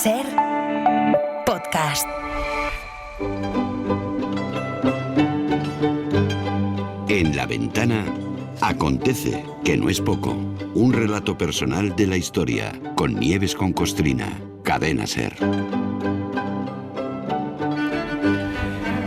Ser podcast. En La Ventana acontece, que no es poco, un relato personal de la historia, con Nieves con Costrina, Cadena Ser.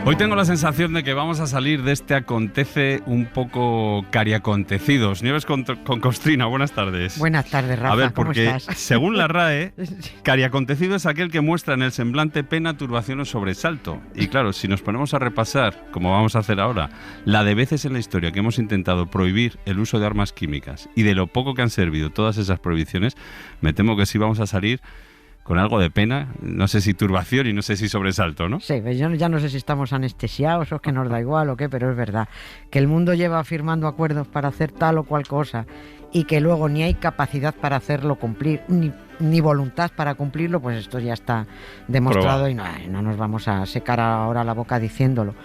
Hoy tengo la sensación de que vamos a salir de este acontece un poco cariacontecidos. Nieves con Costrina, buenas tardes. Buenas tardes, Rafa. A ver, ¿cómo porque estás? según la RAE, cariacontecido es aquel que muestra en el semblante pena, turbación o sobresalto. Y claro, si nos ponemos a repasar, como vamos a hacer ahora, la de veces en la historia que hemos intentado prohibir el uso de armas químicas y de lo poco que han servido todas esas prohibiciones, me temo que sí vamos a salir con algo de pena, no sé si turbación y no sé si sobresalto, ¿no? Sí, yo ya no sé si estamos anestesiados o es que nos da igual o qué, pero es verdad que el mundo lleva firmando acuerdos para hacer tal o cual cosa y que luego ni hay capacidad para hacerlo cumplir, ni voluntad para cumplirlo, pues esto ya está demostrado. Probado. Y no nos vamos a secar ahora la boca diciéndolo.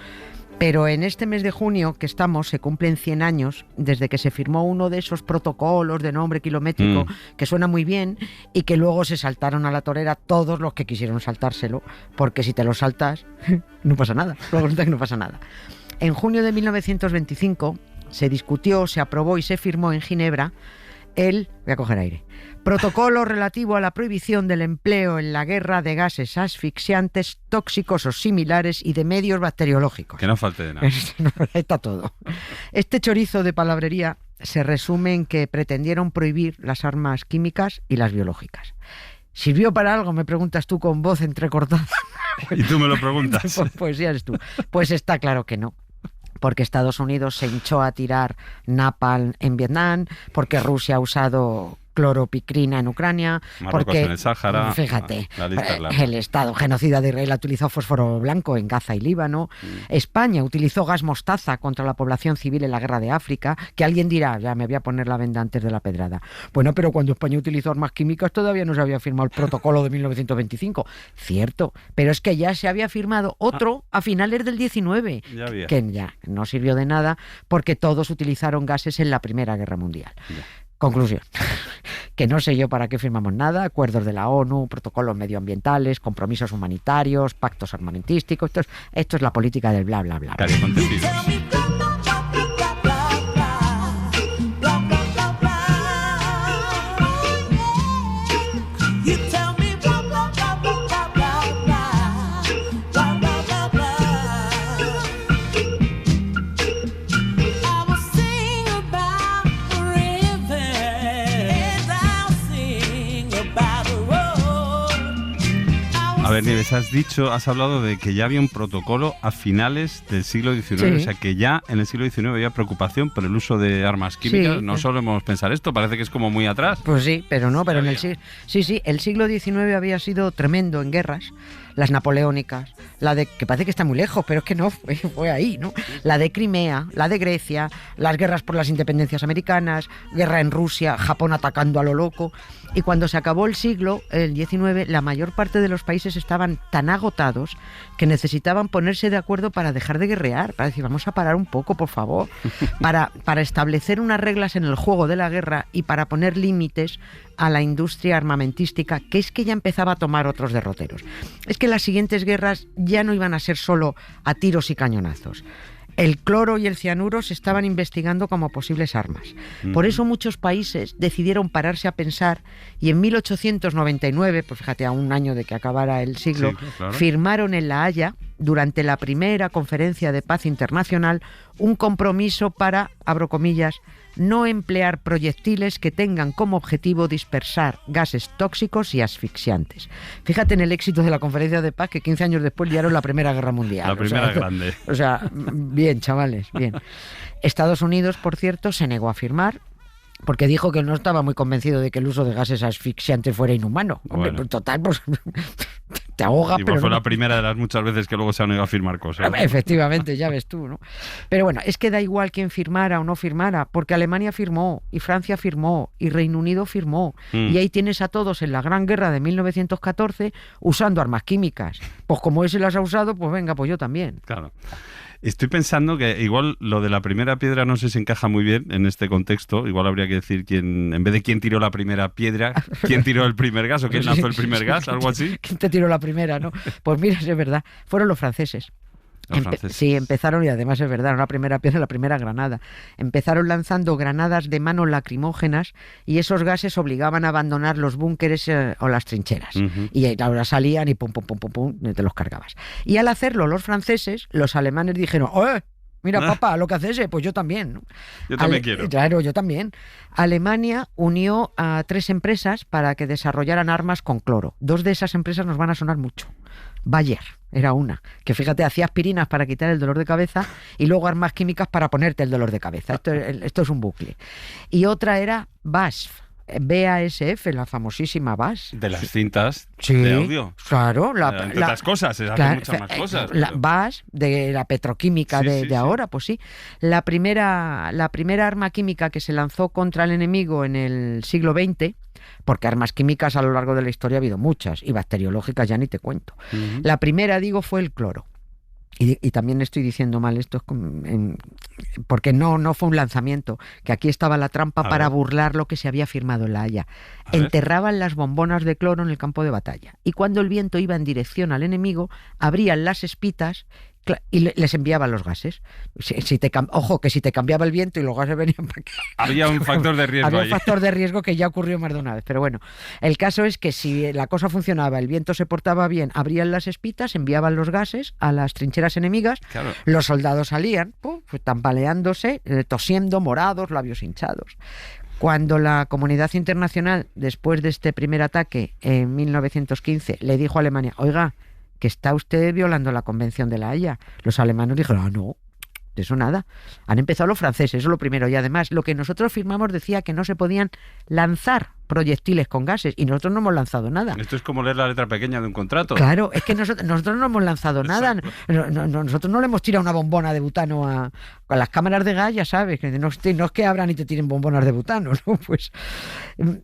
Pero en este mes de junio que estamos se cumplen 100 años desde que se firmó uno de esos protocolos de nombre kilométrico que suena muy bien y que luego se saltaron a la torera todos los que quisieron saltárselo, porque si te lo saltas no pasa nada, luego resulta que no pasa nada. En junio de 1925 se discutió, se aprobó y se firmó en Ginebra voy a coger aire, protocolo relativo a la prohibición del empleo en la guerra de gases asfixiantes, tóxicos o similares y de medios bacteriológicos. Que no falte de nada. Está todo. Este chorizo de palabrería se resume en que pretendieron prohibir las armas químicas y las biológicas. ¿Sirvió para algo? Me preguntas tú con voz entrecortada. Y tú me lo preguntas. Pues ya eres tú. Pues está claro que no. Porque Estados Unidos se hinchó a tirar napalm en Vietnam, porque Rusia ha usado cloropicrina en Ucrania, Marruecos porque en el Sáhara, fíjate, la lista es larga. El Estado genocida de Israel ha utilizado fósforo blanco en Gaza y Líbano, España utilizó gas mostaza contra la población civil en la guerra de África, que alguien dirá, ya me voy a poner la venda antes de la pedrada. Bueno, pero cuando España utilizó armas químicas todavía no se había firmado el protocolo de 1925, cierto, pero es que ya se había firmado otro a finales del 19, que ya no sirvió de nada porque todos utilizaron gases en la Primera Guerra Mundial. Ya. Conclusión, que no sé yo para qué firmamos nada, acuerdos de la ONU, protocolos medioambientales, compromisos humanitarios, pactos armamentísticos, esto es la política del bla, bla, bla. A ver, Nieves, has hablado de que ya había un protocolo a finales del siglo XIX, sí. O sea que ya en el siglo XIX había preocupación por el uso de armas químicas. Sí. No solemos pensar esto, parece que es como muy atrás. Pues sí, pero no, pero en el siglo XIX había sido tremendo en guerras. Las napoleónicas, que parece que está muy lejos, pero es que no, fue ahí, ¿no? La de Crimea, la de Grecia, las guerras por las independencias americanas, guerra en Rusia, Japón atacando a lo loco. Y cuando se acabó el siglo, el XIX, la mayor parte de los países estaban tan agotados que necesitaban ponerse de acuerdo para dejar de guerrear, para decir, vamos a parar un poco, por favor, para establecer unas reglas en el juego de la guerra y para poner límites a la industria armamentística, que es que ya empezaba a tomar otros derroteros. Es que las siguientes guerras ya no iban a ser solo a tiros y cañonazos. El cloro y el cianuro se estaban investigando como posibles armas. Por eso muchos países decidieron pararse a pensar y en 1899, pues fíjate, a un año de que acabara el siglo, sí, claro, firmaron en La Haya, durante la primera conferencia de paz internacional, un compromiso para, abro comillas, no emplear proyectiles que tengan como objetivo dispersar gases tóxicos y asfixiantes. Fíjate en el éxito de la conferencia de paz, que 15 años después liaron la Primera Guerra Mundial. La primera grande. O sea, bien, chavales, bien. Estados Unidos, por cierto, se negó a firmar, porque dijo que no estaba muy convencido de que el uso de gases asfixiantes fuera inhumano. Hombre, pues total, pues te ahoga, y pero fue no. La primera de las muchas veces que luego se han negado a firmar cosas. Efectivamente, ya ves tú, ¿no? Pero bueno, es que da igual quién firmara o no firmara, porque Alemania firmó, y Francia firmó, y Reino Unido firmó. Y ahí tienes a todos en la Gran Guerra de 1914 usando armas químicas. Pues como ese las ha usado, pues venga, pues yo también. Claro. Estoy pensando que igual lo de la primera piedra no sé si encaja muy bien en este contexto. Igual habría que decir en vez de quién tiró la primera piedra, quién tiró el primer gas o quién lanzó el primer gas, algo así. ¿Quién te tiró la primera, no? Pues mira, es verdad, fueron los franceses. Sí, empezaron, y además es verdad, no la primera piedra, la primera granada. Empezaron lanzando granadas de mano lacrimógenas y esos gases obligaban a abandonar los búnkeres o las trincheras. Y ahora salían y pum, pum, pum, pum, pum, te los cargabas. Y al hacerlo los franceses, los alemanes dijeron, ¡oye! Mira, papá, lo que haces, pues yo también, ¿no? Yo también quiero. Claro, yo también. Alemania unió a 3 empresas para que desarrollaran armas con cloro. 2 de esas empresas nos van a sonar mucho. Bayer era una, que fíjate, hacía aspirinas para quitar el dolor de cabeza y luego armas químicas para ponerte el dolor de cabeza. Esto es un bucle. Y otra era BASF, la famosísima BASF. De las cintas de audio. Claro. Entre otras cosas, se hacen muchas más cosas. La BASF, de la petroquímica de ahora, pues sí. La primera arma química que se lanzó contra el enemigo en el siglo XX, porque armas químicas a lo largo de la historia ha habido muchas, y bacteriológicas ya ni te cuento. La primera, digo, fue el cloro. Y también estoy diciendo mal esto, porque no fue un lanzamiento, que aquí estaba la trampa para burlar lo que se había firmado en La Haya. Enterraban las bombonas de cloro en el campo de batalla, y cuando el viento iba en dirección al enemigo, abrían las espitas y les enviaban los gases. Ojo, que si te cambiaba el viento y los gases venían para aquí, había un factor de riesgo. Había un factor de riesgo que ya ocurrió más de una vez. Pero bueno, el caso es que si la cosa funcionaba, el viento se portaba bien, abrían las espitas, enviaban los gases a las trincheras enemigas, claro. Los soldados salían, tambaleándose, tosiendo, morados, labios hinchados. Cuando la comunidad internacional, después de este primer ataque en 1915, le dijo a Alemania, oiga, que está usted violando la Convención de La Haya, los alemanes dijeron, no, de eso nada. Han empezado los franceses, eso es lo primero. Y además, lo que nosotros firmamos decía que no se podían lanzar proyectiles con gases, y nosotros no hemos lanzado nada. Esto es como leer la letra pequeña de un contrato. Claro, es que nosotros no hemos lanzado nada. Nosotros no le hemos tirado una bombona de butano a las cámaras de gas, ya sabes, que no es que abran y te tiren bombonas de butano, ¿no? Pues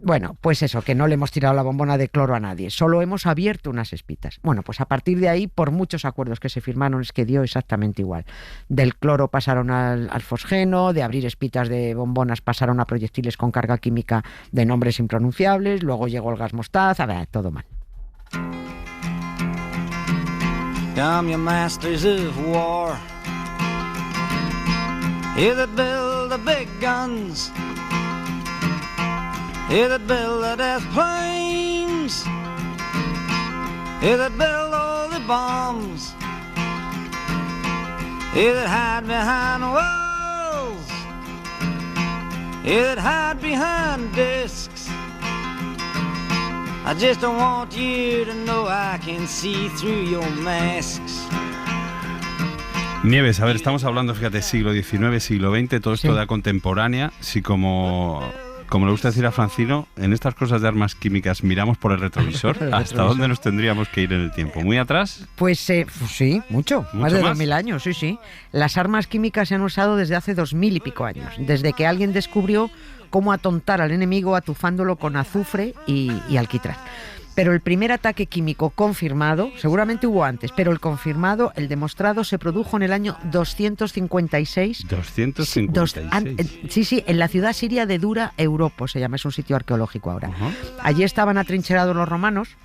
bueno, pues eso, que no le hemos tirado la bombona de cloro a nadie, solo hemos abierto unas espitas. Bueno, pues a partir de ahí, por muchos acuerdos que se firmaron, es que dio exactamente igual. Del cloro pasaron al fosgeno, de abrir espitas de bombonas pasaron a proyectiles con carga química de nombres impronunciables, luego llegó el gas mostaza, todo mal. Come, you masters of war, you that build the big guns, you that build the death planes, you that build all the bombs, you that hide behind walls, you that hide behind discs. I just don't want you to know I can see through your masks. Nieves, a ver, estamos hablando, fíjate, siglo XIX, siglo XX, todo esto de la contemporánea. Si como le gusta decir a Francino, en estas cosas de armas químicas miramos por el retrovisor, ¿hasta dónde nos tendríamos que ir en el tiempo? ¿Muy atrás? Pues sí, mucho más de 2000 años, sí. Las armas químicas se han usado desde hace 2000 y pico años, desde que alguien descubrió cómo atontar al enemigo atufándolo con azufre y alquitrán. Pero el primer ataque químico confirmado, seguramente hubo antes, pero el confirmado, el demostrado, se produjo en el año 256. ¿256? Sí, en la ciudad siria de Dura Europo, se llama, es un sitio arqueológico ahora. Allí estaban atrincherados los romanos,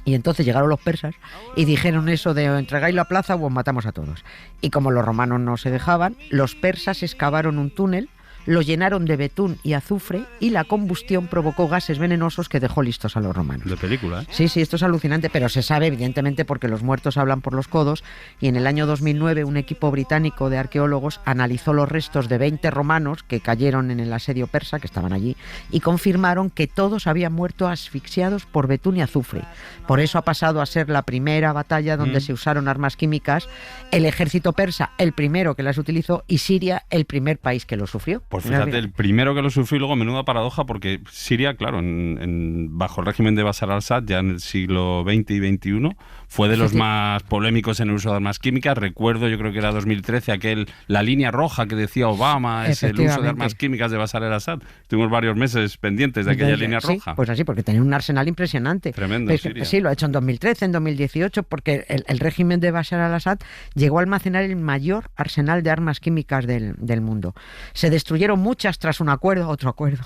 y entonces llegaron los persas y dijeron eso de entregáis la plaza o os matamos a todos. Y como los romanos no se dejaban, los persas excavaron un túnel, lo llenaron de betún y azufre, y la combustión provocó gases venenosos que dejó listos a los romanos. De película, ¿eh? Sí, esto es alucinante, pero se sabe evidentemente porque los muertos hablan por los codos, y en el año 2009 un equipo británico de arqueólogos analizó los restos de 20 romanos que cayeron en el asedio persa, que estaban allí, y confirmaron que todos habían muerto asfixiados por betún y azufre. Por eso ha pasado a ser la primera batalla donde se usaron armas químicas, el ejército persa el primero que las utilizó y Siria el primer país que lo sufrió. Pues fíjate, el primero que lo sufrió y luego menuda paradoja porque Siria, claro, bajo el régimen de Bashar al-Assad, ya en el siglo XX y XXI, fue de los más polémicos en el uso de armas químicas. Recuerdo, yo creo que era 2013, la línea roja que decía Obama, es el uso de armas químicas de Bashar al-Assad. Tuvimos varios meses pendientes de aquella línea roja. Pues así, porque tenía un arsenal impresionante. Tremendo, Siria. Sí, lo ha hecho en 2013, en 2018, porque el régimen de Bashar al-Assad llegó a almacenar el mayor arsenal de armas químicas del mundo. Se destruyeron muchas tras un acuerdo, otro acuerdo,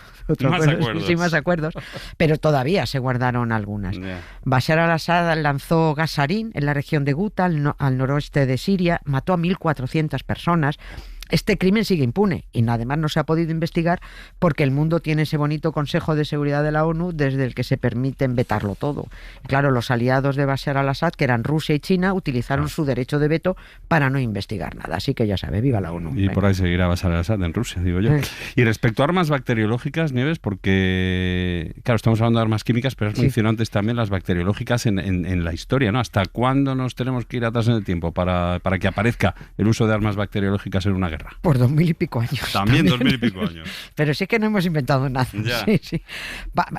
más acuerdos, pero todavía se guardaron algunas. Yeah. Bashar al-Assad lanzó gas sarín en la región de Ghouta, al noroeste de Siria, mató a 1.400 personas. Este crimen sigue impune y además no se ha podido investigar porque el mundo tiene ese bonito Consejo de Seguridad de la ONU desde el que se permiten vetarlo todo. Claro, los aliados de Bashar al-Assad, que eran Rusia y China, utilizaron su derecho de veto para no investigar nada. Así que ya sabe, viva la ONU. Y por ahí seguirá Bashar al-Assad en Rusia, digo yo. Y respecto a armas bacteriológicas, Nieves, porque, claro, estamos hablando de armas químicas, pero has mencionado antes también las bacteriológicas en la historia, ¿no? ¿Hasta cuándo nos tenemos que ir atrás en el tiempo para que aparezca el uso de armas bacteriológicas en una guerra? Por 2000 y pico años. También 2000 y pico años. Pero sí que no hemos inventado nada. Sí.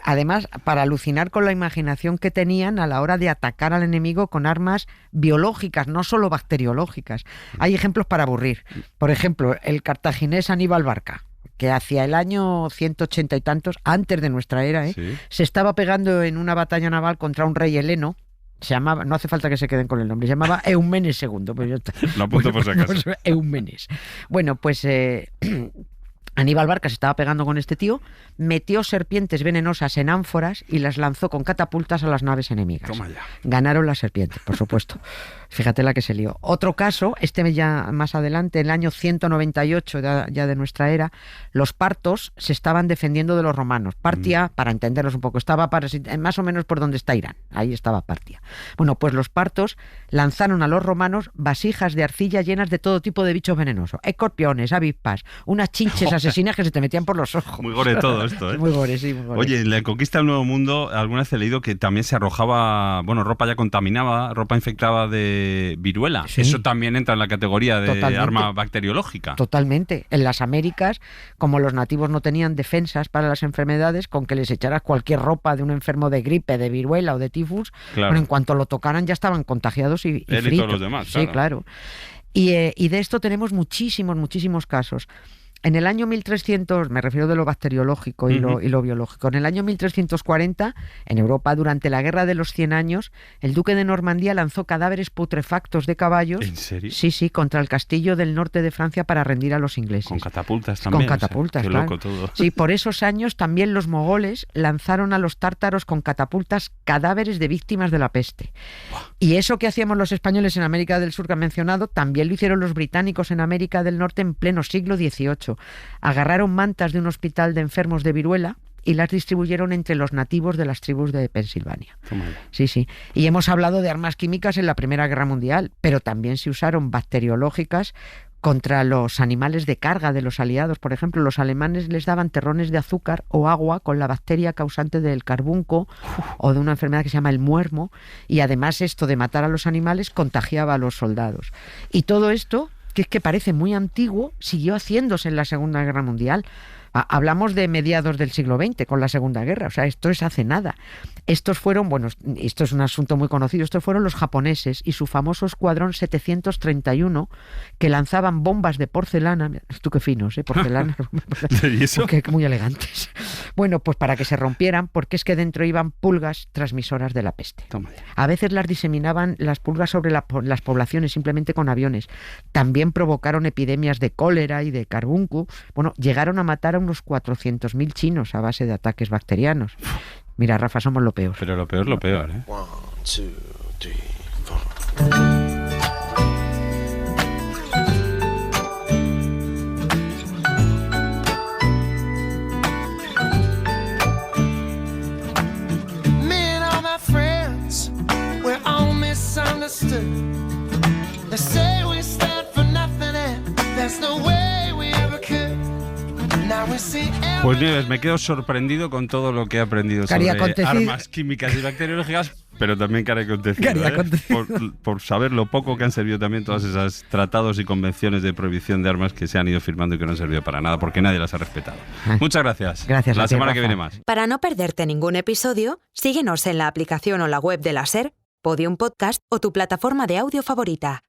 Además, para alucinar con la imaginación que tenían a la hora de atacar al enemigo con armas biológicas, no solo bacteriológicas. Hay ejemplos para aburrir. Por ejemplo, el cartaginés Aníbal Barca, que hacia el año 180 y tantos, antes de nuestra era, se estaba pegando en una batalla naval contra un rey heleno. Se llamaba, no hace falta que se queden con el nombre, se llamaba Eumenes II. Pues yo lo apunto por si acaso. Eumenes. Bueno, pues Aníbal Barca se estaba pegando con este tío, metió serpientes venenosas en ánforas y las lanzó con catapultas a las naves enemigas. Toma ya. Ganaron las serpientes, por supuesto. Fíjate la que se lió. Otro caso, ya más adelante, en el año 198 ya de nuestra era, los partos se estaban defendiendo de los romanos. Partia, para entenderlos un poco, estaba más o menos por donde está Irán. Ahí estaba Partia. Bueno, pues los partos lanzaron a los romanos vasijas de arcilla llenas de todo tipo de bichos venenosos. Escorpiones, avispas, unas chinches asesinas que se te metían por los ojos. Muy gore todo esto, ¿eh? Muy gore, sí, muy gore. Oye, en la conquista del Nuevo Mundo, alguna vez he leído que también se arrojaba, ropa ya contaminada, ropa infectada de viruela. Sí. Eso también entra en la categoría de arma bacteriológica. Totalmente. En las Américas, como los nativos no tenían defensas para las enfermedades, con que les echaras cualquier ropa de un enfermo de gripe, de viruela o de tifus, bueno, en cuanto lo tocaran ya estaban contagiados y fritos. Y todos los demás, sí, claro. Y de esto tenemos muchísimos casos. En el año 1300, me refiero de lo bacteriológico y lo biológico, en el año 1340, en Europa, durante la Guerra de los 100 años, el duque de Normandía lanzó cadáveres putrefactos de caballos. ¿En serio? Sí, contra el castillo del norte de Francia para rendir a los ingleses. Con catapultas también. Con catapultas, qué claro. Loco todo. Sí, por esos años también los mogoles lanzaron a los tártaros con catapultas cadáveres de víctimas de la peste. Y eso que hacíamos los españoles en América del Sur, que han mencionado, también lo hicieron los británicos en América del Norte en pleno siglo XVIII. Agarraron mantas de un hospital de enfermos de viruela y las distribuyeron entre los nativos de las tribus de Pensilvania. Sí. Y hemos hablado de armas químicas en la Primera Guerra Mundial, pero también se usaron bacteriológicas contra los animales de carga de los aliados. Por ejemplo, los alemanes les daban terrones de azúcar o agua con la bacteria causante del carbunco o de una enfermedad que se llama el muermo, y además esto de matar a los animales contagiaba a los soldados. Y todo esto, que es que parece muy antiguo, siguió haciéndose en la Segunda Guerra Mundial. Hablamos de mediados del siglo XX con la Segunda Guerra, o sea, esto es hace nada. Estos fueron, esto es un asunto muy conocido, estos fueron los japoneses y su famoso escuadrón 731, que lanzaban bombas de porcelana. Tú qué finos, porcelana. ¿Y eso? Muy elegantes. Bueno, pues para que se rompieran, porque es que dentro iban pulgas transmisoras de la peste. Toma ya. A veces las diseminaban las pulgas sobre las poblaciones simplemente con aviones. También provocaron epidemias de cólera y de carbunco. Bueno, llegaron a matar a unos 400.000 chinos a base de ataques bacterianos. Mira, Rafa, somos lo peor. Pero lo peor es lo peor, ¿eh? 1, 2, 3, 4. They say we stand for nothing and that's the way we ever could. Now we see Pues Nieves, me quedo sorprendido con todo lo que he aprendido sobre armas químicas y bacteriológicas, Pero también cari acontecido, Cari acontecido. por saber lo poco que han servido también todos esos tratados y convenciones de prohibición de armas que se han ido firmando y que no han servido para nada, porque nadie las ha respetado. Muchas gracias. Gracias a La ti, semana Rafa. que viene más. Para no perderte ningún episodio, síguenos en la aplicación o la web de la SER, Podium Podcast o tu plataforma de audio favorita.